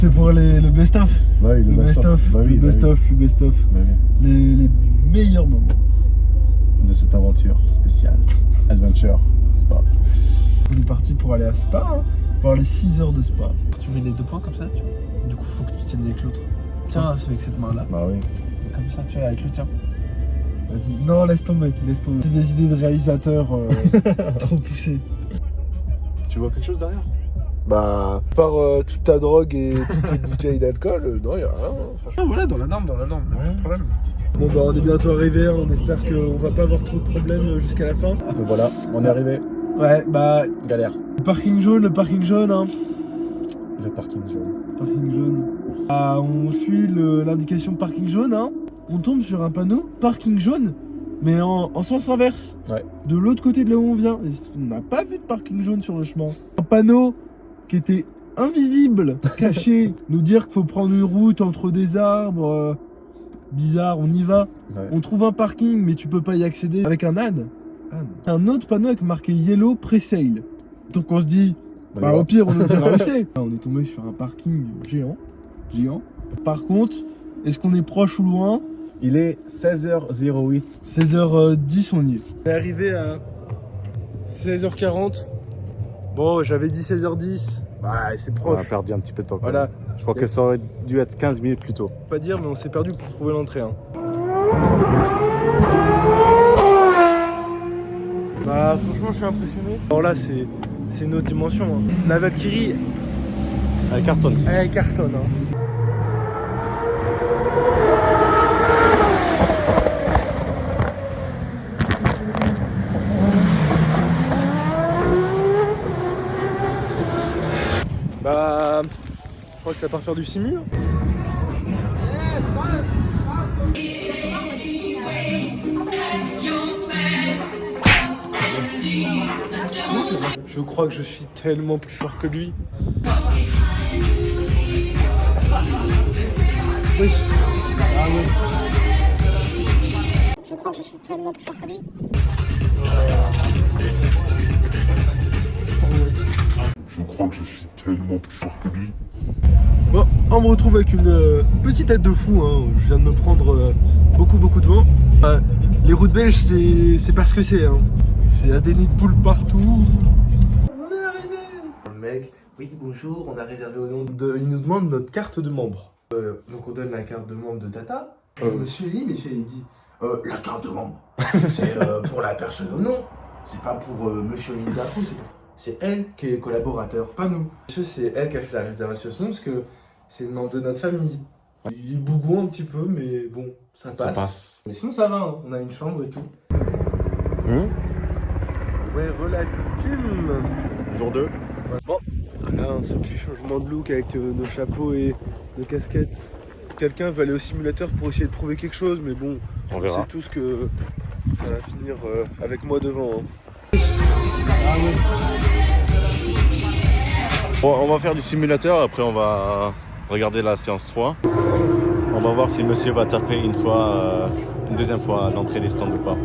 C'est pour le best-of. Bah oui, le best-of. Bah oui, le best-of, le best-of. Bah oui. Les meilleurs moments de cette aventure spéciale. Adventure Spa. On est parti pour aller à Spa, hein, pour les 6 heures de Spa. Tu mets les 2 points comme ça, tu vois. Du coup, faut que tu tiennes avec l'autre. Tiens, c'est avec cette main-là. Bah oui. Comme ça, tu vois, avec le tien. Vas-y. Non, laisse tomber, laisse tomber. C'est des idées de réalisateur trop poussées. Tu vois quelque chose derrière? Bah, par toute ta drogue et toutes tes bouteilles d'alcool, non, y'a rien. Franchement, voilà, dans la norme, pas de problème. Bon, bah, on est bientôt arrivé, hein, on espère qu'on va pas avoir trop de problèmes jusqu'à la fin. Donc voilà, on est arrivé. Ouais, bah. Galère. Le parking jaune, hein. Le parking jaune. Parking jaune. Ah, on suit l'indication parking jaune, hein. On tombe sur un panneau parking jaune, mais en sens inverse. Ouais. De l'autre côté de là où on vient. Et on n'a pas vu de parking jaune sur le chemin. Un panneau qui était invisible, caché, nous dire qu'il faut prendre une route entre des arbres. Bizarre, on y va. Ouais. On trouve un parking, mais tu peux pas y accéder avec un âne. Un autre panneau avec marqué Yellow Pre-Sale. Donc on se dit, bah au pire on nous dira où c'est. On est tombé sur un parking géant. Par contre, est-ce qu'on est proche ou loin? Il est 16h08. 16h10 on y est. On est arrivé à 16h40. Bon, j'avais dit 16h10. Bah c'est proche. On a perdu un petit peu de temps. Voilà. Je crois que ça aurait dû être 15 minutes plus tôt. Pas dire, mais on s'est perdu pour trouver l'entrée. Hein. Bah franchement je suis impressionné. Alors là c'est une autre dimension. Hein. La Valkyrie, Elle cartonne. elle cartonne. Hein. Bah je crois que ça part faire du simu. Hein. Je crois que je suis tellement plus fort que lui. Oui. Ah ouais. Je crois que je suis tellement plus fort que lui. Je crois que je suis tellement plus fort que lui. Bon, on me retrouve avec une petite tête de fou. Hein. Je viens de me prendre beaucoup de vent. Les routes belges, c'est pas ce que c'est. Hein. Il y a des nids de poules partout. On est arrivé. Le mec, oui bonjour, on a réservé au nom de... Il nous demande notre carte de membre. Donc on donne la carte de membre de Tata. Monsieur Lim, il dit la carte de membre, c'est pour la personne au nom. C'est pas pour Monsieur Lim Dacrou, c'est elle qui est collaborateur, pas nous. Monsieur, c'est elle qui a fait la réservation parce que c'est le nom de notre famille. Il est bougou un petit peu, mais bon, ça passe. Ça passe. Mais sinon ça va, hein. On a une chambre et tout. Ouais, relative. Jour 2. Bon, là, ce petit changement de look avec nos chapeaux et nos casquettes. Quelqu'un va aller au simulateur pour essayer de trouver quelque chose, mais bon, On verra. sait tous que ça va finir avec moi devant. Hein. Bon, on va faire du simulateur, après on va regarder la séance 3. On va voir si monsieur va taper une deuxième fois à l'entrée des stands ou pas.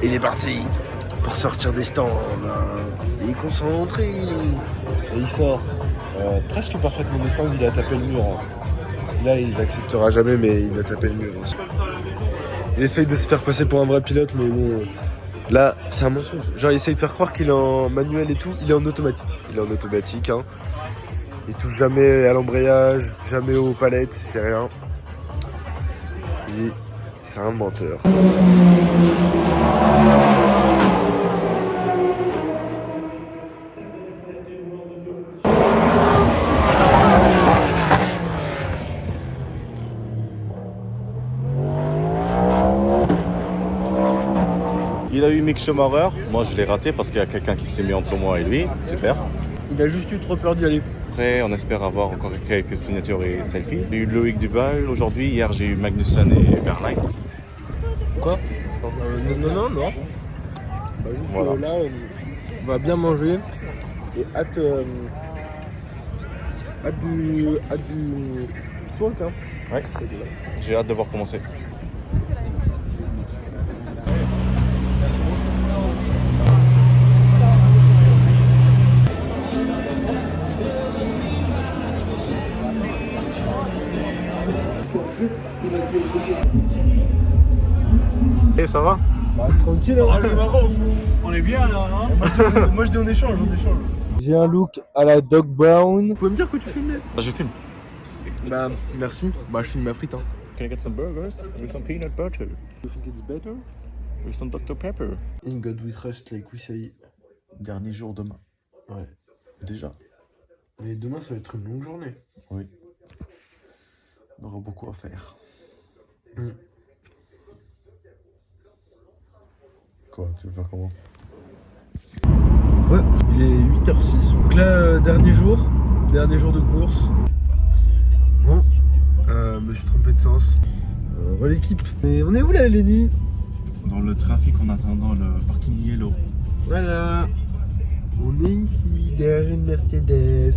Il est parti pour sortir des stands. Il est concentré. Et il sort presque parfaitement des stands. Il a tapé le mur. Hein. Là, il n'acceptera jamais, mais il a tapé le mur. Hein. Il essaye de se faire passer pour un vrai pilote, mais bon. Là, c'est un mensonge. Genre, il essaye de faire croire qu'il est en manuel et tout. Il est en automatique. Hein. Il touche jamais à l'embrayage, jamais aux palettes, il fait rien. C'est un menteur. Il a eu Mick Schumacher, moi je l'ai raté parce qu'il y a quelqu'un qui s'est mis entre moi et lui, super. Il a juste eu trop peur d'y aller. Après, on espère avoir encore quelques signatures et selfies. J'ai eu Loïc Duval aujourd'hui, hier j'ai eu Magnussen et Verlaine. Quoi Non. Bah, juste Voilà. là, on va bien manger et hâte hâte du talk, hein. Ouais, j'ai hâte de voir commencer. Et ça va? Bah, tranquille, hein. On est bien là, hein. Moi je dis on échange. J'ai un look à la Doc Brown. Vous pouvez me dire que tu filmes? Je filme. Bah merci. Bah je filme ma frite, hein. Can I get some burgers with some peanut butter? You think it's better? With some Dr Pepper? In God we trust, like we say. Dernier jour demain. Ouais. Déjà. Mais demain ça va être une longue journée. Oui. On aura beaucoup à faire. Quoi, tu veux faire comment? Il est 8h06. Donc là, dernier jour de course. Bon, me suis trompé de sens. L'équipe. Et on est où là, Lenny? Dans le trafic en attendant le parking yellow. Voilà. On est ici, derrière une Mercedes.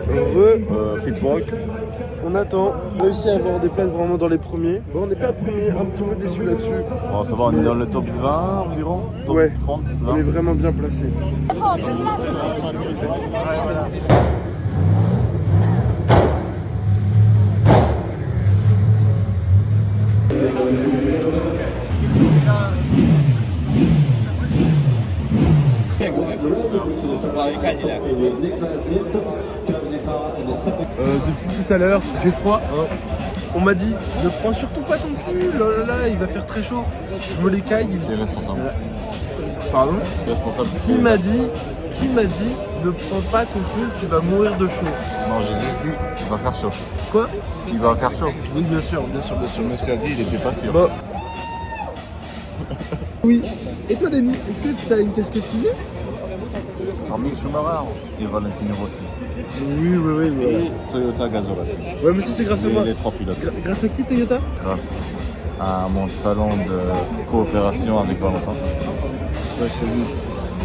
Heureux. Pitwalk. On attend. On a réussi à avoir des places vraiment dans les premiers. Bon, on n'est pas premier, un petit peu déçu là-dessus. Bon, ça va, on est dans le top 20 environ? Top Ouais. 30, On 20. est vraiment bien placé. Depuis tout à l'heure, j'ai froid. On m'a dit, ne prends surtout pas ton pull, oh là là, il va faire très chaud. Je me l'écaille. C'est responsable. Pardon? Responsable. Qui m'a dit, ne prends pas ton pull, tu vas mourir de chaud. Non, j'ai juste dit, il va faire chaud. Quoi? Il va faire chaud. Oui, bien sûr. Le monsieur a dit, il était pas sûr. Bon. Oui. Et toi, Lenny, est-ce que t'as une casquette stylée? Parmi Schumacher et Valentino Rossi. Oui. Et Toyota Gazoo aussi. Ouais, mais ça, c'est grâce à moi. Les trois pilotes. Grâce à qui, Toyota? Grâce à mon talent de coopération avec Valentin. Ouais, c'est lui.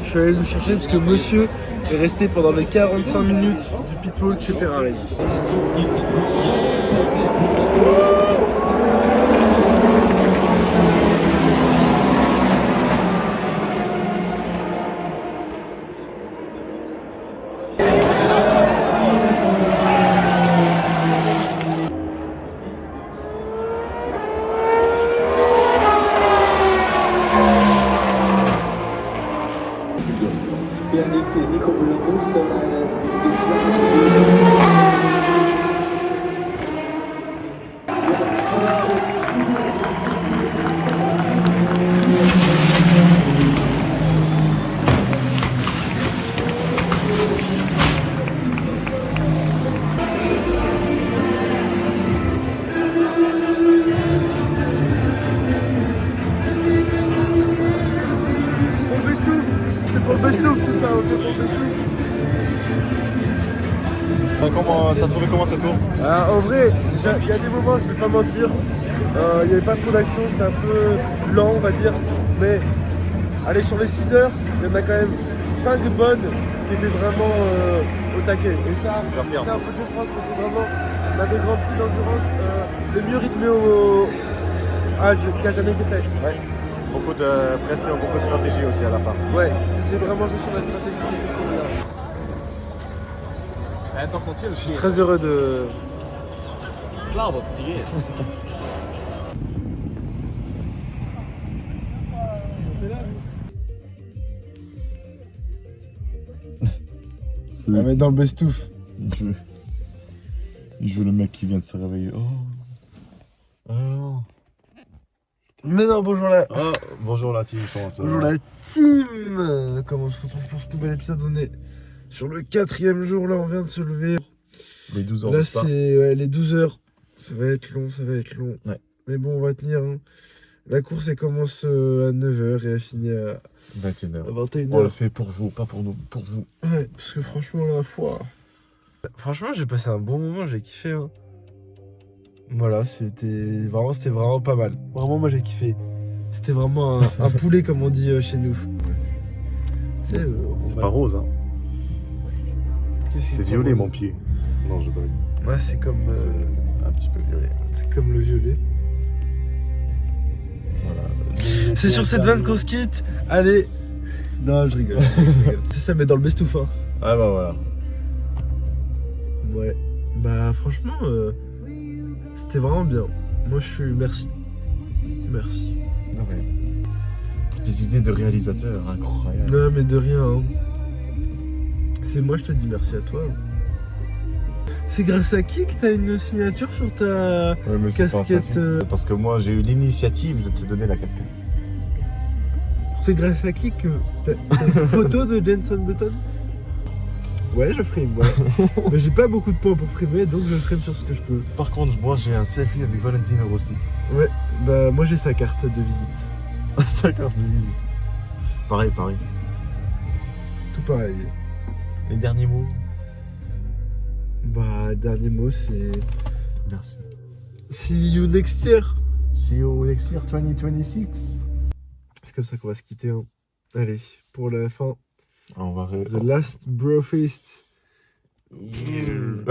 Je suis allé le chercher parce que monsieur est resté pendant les 45 minutes du pitwalk chez Ferrari. Nico Müller-Musterlein hat sich geschlagen. C'est pour le best-of tout ça, on fait pour le best-of. T'as trouvé comment cette course? En vrai, déjà, il y a des moments, je vais pas mentir, il n'y avait pas trop d'action, c'était un peu lent on va dire, mais allez, sur les 6 heures, il y en a quand même 5 bonnes qui étaient vraiment au taquet. Et ça, c'est un peu, je pense que c'est vraiment l'un des grands prix d'endurance le mieux rythmé qui a jamais été fait. Ouais. Beaucoup de pression, beaucoup de stratégie aussi à la fin. Ouais, c'est vraiment juste sur la stratégie qui c'est trop bien. Je suis très heureux de... Klar, was die geht. On va mettre dans le best-of. Je veux le mec qui vient de se réveiller. Oh. Alors. Mais non, bonjour la... Ah, bonjour la team, comment ça va? Bonjour la team. Comment on se retrouve pour ce nouvel épisode? On est sur le 4e jour, là on vient de se lever. Les 12 heures là de Spa. c'est les 12 heures. Ça va être long, Ouais. Mais bon, on va tenir. Hein. La course elle commence à 9h et elle finit à 21h. 21h. On le fait pour vous, pas pour nous, pour vous. Ouais, parce que franchement la foi... Franchement j'ai passé un bon moment, j'ai kiffé. Hein. Voilà, c'était vraiment pas mal. Vraiment, moi j'ai kiffé. C'était vraiment un poulet, comme on dit chez nous. C'est pas rose, hein. C'est violet mon pied. Non, je bug. Ouais, c'est comme, C'est un petit peu violet. c'est comme le violet. Voilà. C'est sur cette vanne qu'on se quitte. Allez. Non, je rigole. C'est ça, mais dans le best-of. Hein. Ah bah voilà. Ouais. Bah franchement, c'était vraiment bien. Moi je suis... Merci. Merci. Non, mais... Des idées de réalisateur incroyables. Non mais de rien. Hein. C'est moi je te dis merci à toi. C'est grâce à qui que t'as une signature sur ta Ouais, mais c'est pas ça, casquette Parce que moi j'ai eu l'initiative de te donner la casquette. C'est grâce à qui que t'as une photo de Jenson Button? Ouais, je frime, ouais. Mais j'ai pas beaucoup de points pour frimer, donc je frime sur ce que je peux. Par contre, moi j'ai un selfie avec Valentino Rossi. Ouais, bah moi j'ai sa carte de visite. Sa carte de visite. Pareil. Tout pareil. Les derniers mots. Bah, dernier mot, c'est... Merci. See you next year. See you next year 2026. C'est comme ça qu'on va se quitter. Hein. Allez, pour la fin, On va The Last Brofist. Yeah.